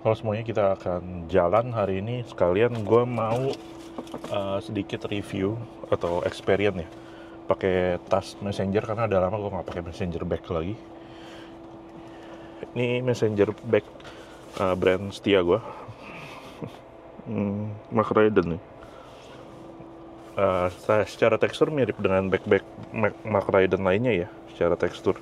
Halo semuanya, kita akan jalan hari ini. Sekalian gue mau sedikit review atau experience ya, pakai tas messenger karena udah lama gue nggak pakai messenger bag lagi. Ini messenger bag brand setia gue, Mac Raiden nih. Secara tekstur mirip dengan bag-bag Mac Raiden lainnya ya, secara tekstur.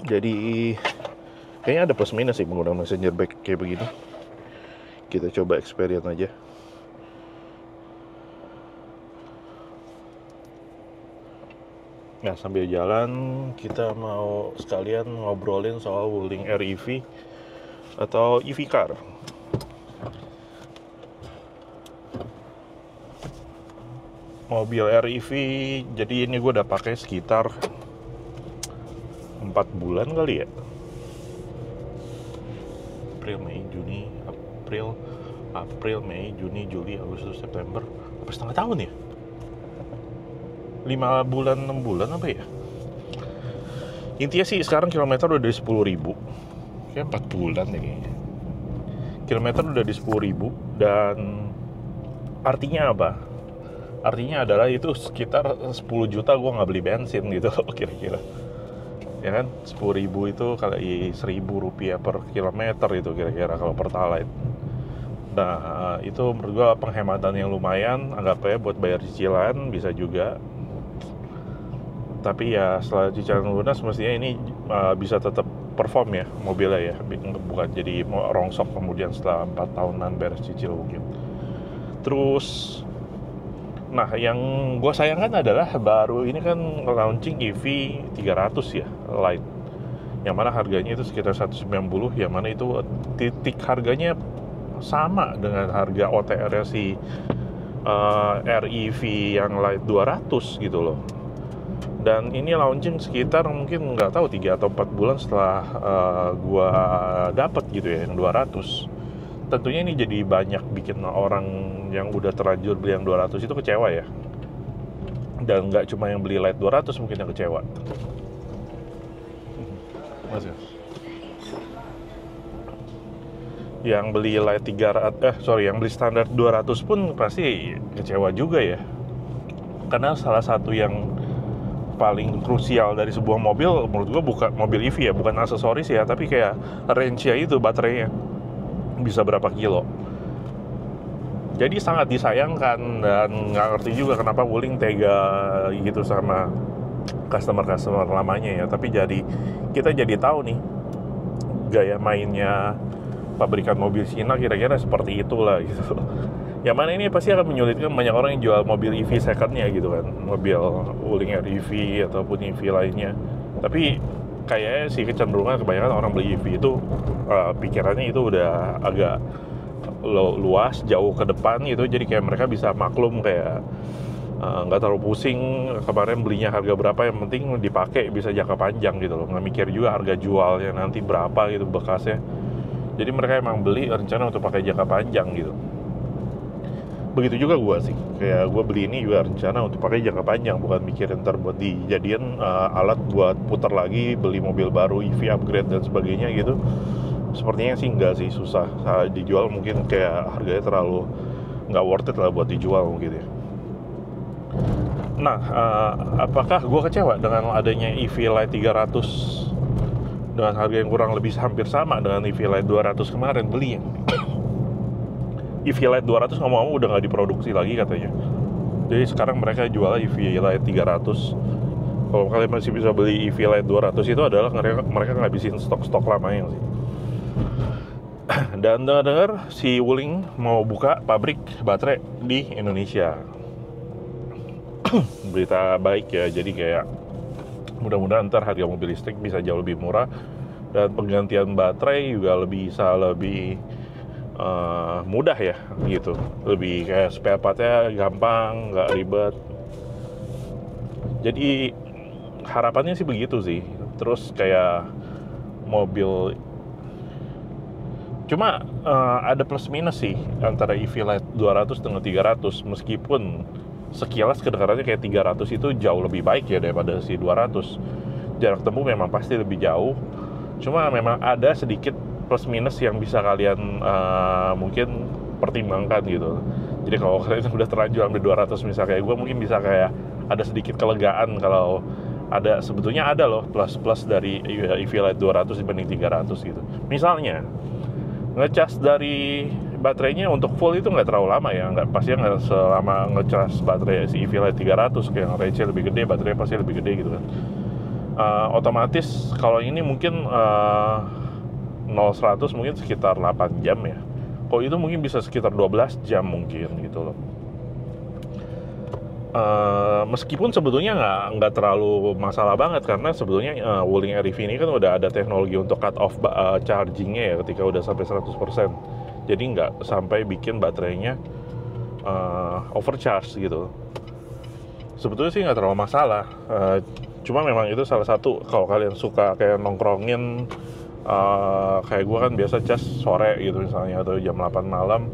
Jadi kayaknya ada plus minus sih menggunakan messenger bag kayak begini. Kita coba experience aja. Nah, sambil jalan kita mau sekalian ngobrolin soal Wuling REV atau EV car. Mobil REV, jadi ini gue udah pakai sekitar 4 bulan kali ya. April, Mei, Juni, Juli, Agustus, September. Apa setengah tahun ya? 5 bulan, 6 bulan apa ya? Intinya sih sekarang kilometer udah di 10.000. Kayak 4 bulan deh kayaknya. Kilometer udah di 10.000 dan artinya apa? Artinya adalah itu sekitar 10 juta gue nggak beli bensin gitu loh kira-kira. Ya kan, 10.000 itu kali 1.000 rupiah per kilometer itu kira-kira kalau pertalite. Nah, itu menurut gue penghematan yang lumayan, anggapnya buat bayar cicilan bisa juga. Tapi ya setelah cicilan lunas mestinya ini bisa tetap perform ya mobilnya ya, bukan jadi rongsok kemudian setelah 4 tahunan beres cicil mungkin. Terus, nah yang gue sayangkan adalah baru ini kan launching EV 300 ya, Lite, yang mana harganya itu sekitar 190, yang mana itu titik harganya sama dengan harga OTR-nya si REV yang Lite 200 gitu loh. Dan ini launching sekitar mungkin nggak tahu 3 atau 4 bulan setelah gua dapet gitu ya yang 200. Tentunya ini jadi banyak bikin orang yang udah terlanjur beli yang 200 itu kecewa ya. Dan nggak cuma yang beli Lite 200 mungkin yang kecewa. Mas ya. Yang beli Lite 300, yang beli standar 200 pun pasti kecewa juga ya. Karena salah satu yang paling krusial dari sebuah mobil menurut gue bukan mobil EV ya, bukan aksesoris ya, tapi kayak range-nya itu, baterainya bisa berapa kilo. Jadi sangat disayangkan dan nggak ngerti juga kenapa Wuling tega gitu sama customer lamanya ya. Tapi kita jadi tahu nih gaya mainnya pabrikan mobil Cina kira-kira seperti itulah gitu. Yang mana ini pasti akan menyulitkan banyak orang yang jual mobil EV secondnya gitu kan, mobil Wuling REV ataupun EV lainnya. Tapi kayaknya sih kecenderungan kebanyakan orang beli EV itu pikirannya itu udah agak luas, jauh ke depan gitu. Jadi kayak mereka bisa maklum, kayak nggak terlalu pusing kemarin belinya harga berapa, yang penting dipakai bisa jangka panjang gitu loh, nggak mikir juga harga jualnya nanti berapa gitu bekasnya. Jadi mereka emang beli rencana untuk pakai jangka panjang gitu. Begitu juga gue sih, kayak gue beli ini juga rencana untuk pakai jangka panjang, bukan mikirin ntar buat dijadiin alat buat putar lagi, beli mobil baru, EV upgrade dan sebagainya gitu. Sepertinya sih enggak sih, susah dijual, mungkin kayak harganya terlalu nggak worth it lah buat dijual mungkin ya. Nah, apakah gue kecewa dengan adanya EV Lite 300 dengan harga yang kurang lebih hampir sama dengan EV Lite 200 kemarin belinya? EV Lite 200 ngomong-ngomong udah nggak diproduksi lagi katanya. Jadi sekarang mereka jual EV Lite 300. Kalau kalian masih bisa beli EV Lite 200 itu adalah mereka ngabisin stok lamanya sih. Dan dengar si Wuling mau buka pabrik baterai di Indonesia. Berita baik ya, jadi kayak mudah-mudahan ntar harga mobil listrik bisa jauh lebih murah dan penggantian baterai juga bisa lebih mudah ya gitu, lebih kayak spare partnya gampang, nggak ribet. Jadi harapannya sih begitu sih. Terus kayak mobil, cuma ada plus minus sih antara EV Lite 200 dengan 300. Meskipun sekilas kedengarannya kayak 300 itu jauh lebih baik ya daripada si 200. Jarak tempuh memang pasti lebih jauh, cuma memang ada sedikit plus minus yang bisa kalian mungkin pertimbangkan gitu. Jadi kalau kalian udah terlanjur ambil 200 misalnya kayak gue, mungkin bisa kayak ada sedikit kelegaan kalau ada, sebetulnya ada loh plus dari EV Lite 200 dibanding 300 gitu. Misalnya ngecas dari baterainya untuk full itu nggak terlalu lama ya, pastinya nggak selama ngecas baterai si EV Lite 300 kayak yang range-nya lebih gede, baterainya pasti lebih gede gitu kan. Otomatis kalau ini mungkin 0-100 mungkin sekitar 8 jam ya. Kalau itu mungkin bisa sekitar 12 jam mungkin gitu loh. Meskipun sebetulnya nggak terlalu masalah banget, karena sebetulnya Wuling Air EV ini kan udah ada teknologi untuk cut off chargingnya ya ketika udah sampai 100%. Jadi nggak sampai bikin baterainya overcharge gitu. Sebetulnya sih nggak terlalu masalah. Cuma memang itu salah satu, kalau kalian suka kayak nongkrongin, kayak gue kan biasa cas sore gitu misalnya, atau jam 8 malam,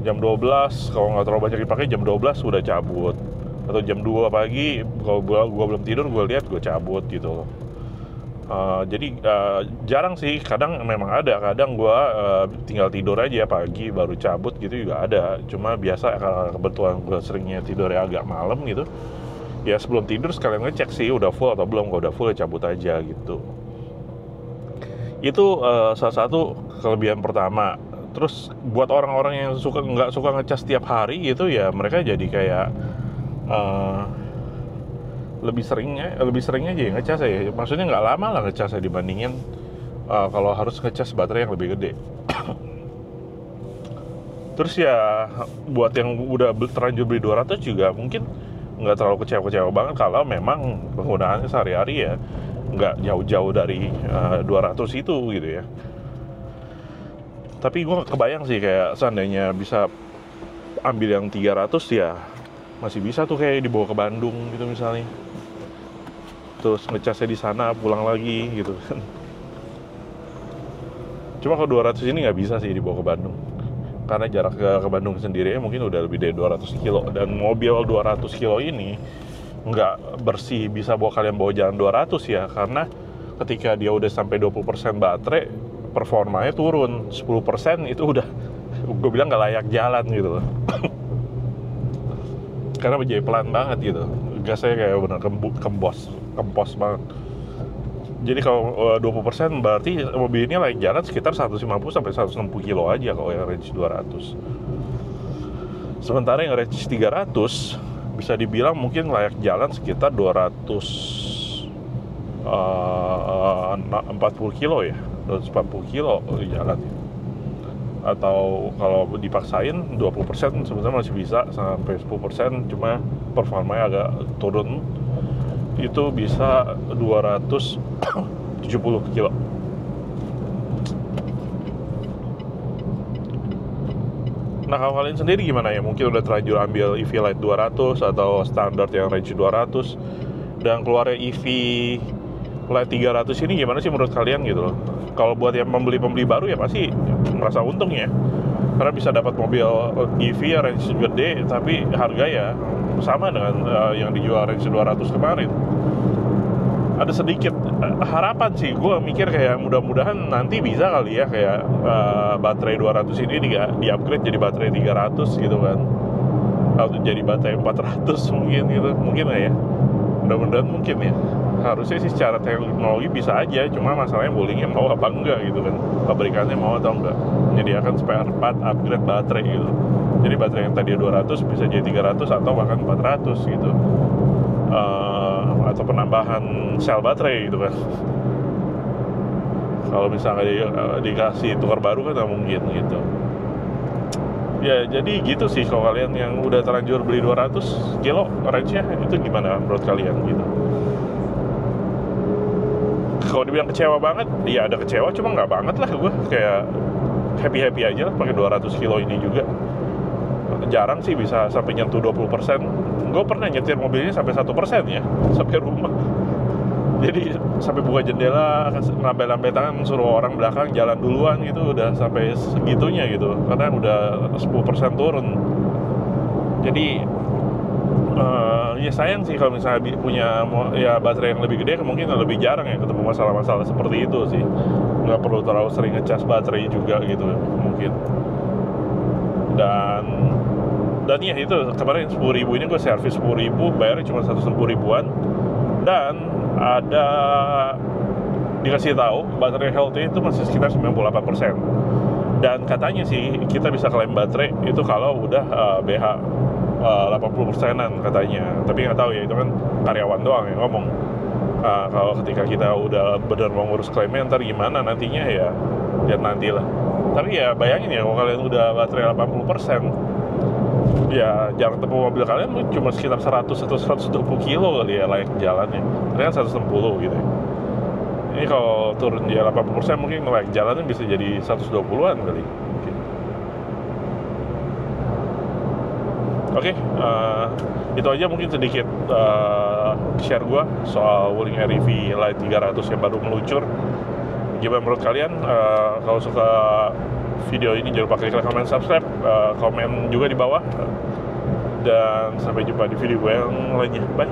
jam 12 kalau nggak terlalu banyak dipakai, jam 12 udah cabut, atau jam 2 pagi kalau gue belum tidur, gue lihat gue cabut gitu loh. Jadi jarang sih, kadang memang ada, kadang gue tinggal tidur aja pagi baru cabut gitu juga ada. Cuma biasa kebetulan gue seringnya tidurnya agak malam gitu, ya sebelum tidur sekalian ngecek sih udah full atau belum. Kalau udah full ya cabut aja gitu. Itu salah satu kelebihan pertama. Terus buat orang-orang yang nggak suka ngecas tiap hari gitu ya, mereka jadi kayak lebih seringnya aja ngecas ya. Maksudnya nggak lama lah ngecasnya dibandingin kalau harus ngecas baterai yang lebih gede. Terus ya buat yang udah terlanjur beli 200 juga mungkin nggak terlalu kecewa banget kalau memang penggunaannya sehari-hari ya nggak jauh-jauh dari 200 itu gitu ya. Tapi gue kebayang sih kayak seandainya bisa ambil yang 300 ya masih bisa tuh kayak dibawa ke Bandung gitu misalnya, terus ngecasnya di sana pulang lagi gitu kan. Cuma kalau 200 ini nggak bisa sih dibawa ke Bandung, karena jarak ke Bandung sendiri mungkin udah lebih dari 200 kilo, dan mobil 200 kilo ini nggak bersih bisa kalian bawa jalan 200 ya, karena ketika dia udah sampai 20% baterai, performanya turun 10%, itu udah gue bilang nggak layak jalan gitu loh. Karena menjadi pelan banget gitu, gasnya kayak bener kempos banget. Jadi kalau 20% berarti mobil ini layak jalan sekitar 150-160 kilo aja kalau yang range 200. Sementara yang range 300 bisa dibilang mungkin layak jalan sekitar 240 kilo ya, 240 kilo jalan. Atau kalau dipaksain 20% sebenarnya masih bisa sampai 10%, cuma performanya agak turun, itu bisa 270 kilo. Nah kalau kalian sendiri gimana ya? Mungkin udah terlanjur ambil EV Lite 200 atau standar yang range 200, dan keluarnya EV Lite 300 ini gimana sih menurut kalian gitu loh? Kalau buat yang pembeli baru ya pasti merasa untung ya, karena bisa dapat mobil EV ya range gede tapi harga ya sama dengan yang dijual range 200 kemarin. Ada sedikit harapan sih, gue mikir kayak mudah-mudahan nanti bisa kali ya kayak baterai 200 ini di-upgrade jadi baterai 300 gitu kan, atau jadi baterai 400 mungkin nggak ya, mudah-mudahan mungkin ya. Harusnya sih secara teknologi bisa aja, cuma masalahnya Wulingnya mau apa enggak gitu kan, pabrikannya mau atau enggak menyediakan spare part upgrade baterai gitu. Jadi baterai yang tadi 200 bisa jadi 300 atau bahkan 400 gitu, atau penambahan sel baterai gitu kan. Kalau misalnya dikasih tukar baru kan nggak mungkin gitu ya. Jadi gitu sih, kalau kalian yang udah terlanjur beli 200 kilo range-nya, itu gimana menurut kalian gitu? Kalau dibilang kecewa banget, ya ada kecewa, cuma nggak banget lah. Gue kayak happy aja lah pakai 200 kilo ini juga. Jarang sih bisa sampai nyentuh 20%. Gue pernah nyetir mobilnya sampai 1% ya, sampai rumah. Jadi sampai buka jendela, lambai-lambai tangan, suruh orang belakang jalan duluan gitu, udah sampai segitunya gitu, karena udah 10% turun. Jadi ya sayang sih kalau misalnya punya ya baterai yang lebih gede, mungkin lebih jarang ya ketemu masalah-masalah seperti itu sih. nggak perlu terlalu sering ngecas baterai juga gitu mungkin. Dan ya itu kemarin 10.000 ini gue servis 10.000, bayarnya cuma 160 ribuan, dan ada dikasih tahu baterai healthy itu masih sekitar 98%. Dan katanya sih kita bisa klaim baterai itu kalau udah BH 80%-an katanya. Tapi nggak tahu ya, itu kan karyawan doang yang ngomong. Kalau ketika kita udah benar mau ngurus klaimnya ntar gimana nantinya ya lihat nanti lah. Tapi ya bayangin ya, kalau kalian udah baterai 80%, ya jarak tempuh mobil kalian cuma sekitar 100 atau 120 kilo kali ya layak jalannya. Ternyata 160 gitu ya. Ini kalau turun dia 80% mungkin layak jalannya bisa jadi 120-an kali. Oke, itu aja mungkin sedikit share gue soal Wuling REV Lite 300 yang baru meluncur. Gimana menurut kalian? Kalau suka video ini jangan lupa klik like, comment, subscribe, komen juga di bawah. Dan sampai jumpa di video gue yang lainnya. Bye!